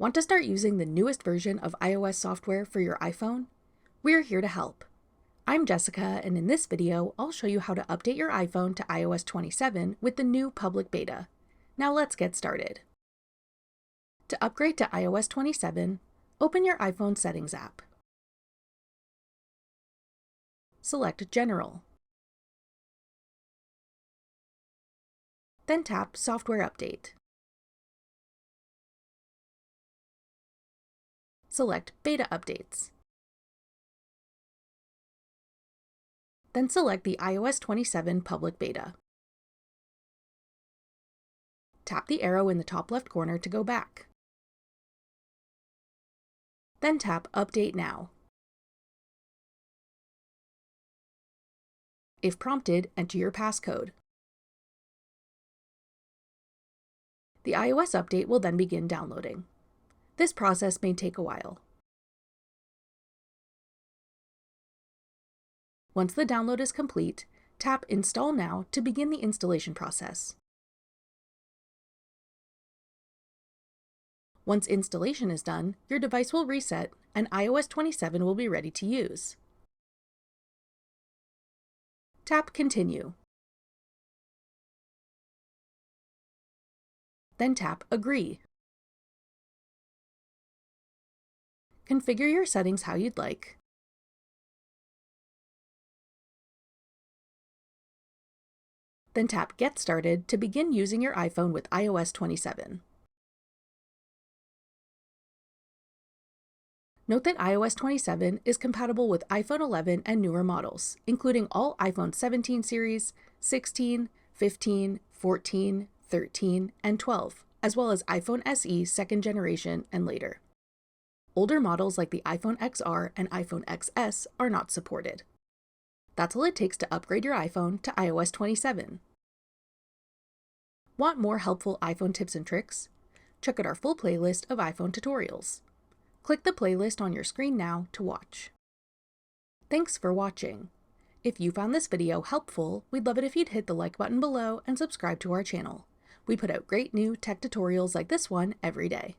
Want to start using the newest version of iOS software for your iPhone? We're here to help. I'm Jessica, and in this video, I'll show you how to update your iPhone to iOS 27 with the new public beta. Now let's get started. To upgrade to iOS 27, open your iPhone Settings app. Select General. Then tap Software Update. Select Beta Updates. Then select the iOS 27 public beta. Tap the arrow in the top left corner to go back. Then tap Update Now. If prompted, enter your passcode. The iOS update will then begin downloading. This process may take a while. Once the download is complete, tap Install Now to begin the installation process. Once installation is done, your device will reset and iOS 27 will be ready to use. Tap Continue. Then tap Agree. Configure your settings how you'd like. Then tap Get Started to begin using your iPhone with iOS 27. Note that iOS 27 is compatible with iPhone 11 and newer models, including all iPhone 17 series, 16, 15, 14, 13, and 12, as well as iPhone SE second generation and later. Older models like the iPhone XR and iPhone XS are not supported. That's all it takes to upgrade your iPhone to iOS 27. Want more helpful iPhone tips and tricks? Check out our full playlist of iPhone tutorials. Click the playlist on your screen now to watch. Thanks for watching. If you found this video helpful, we'd love it if you'd hit the like button below and subscribe to our channel. We put out great new tech tutorials like this one every day.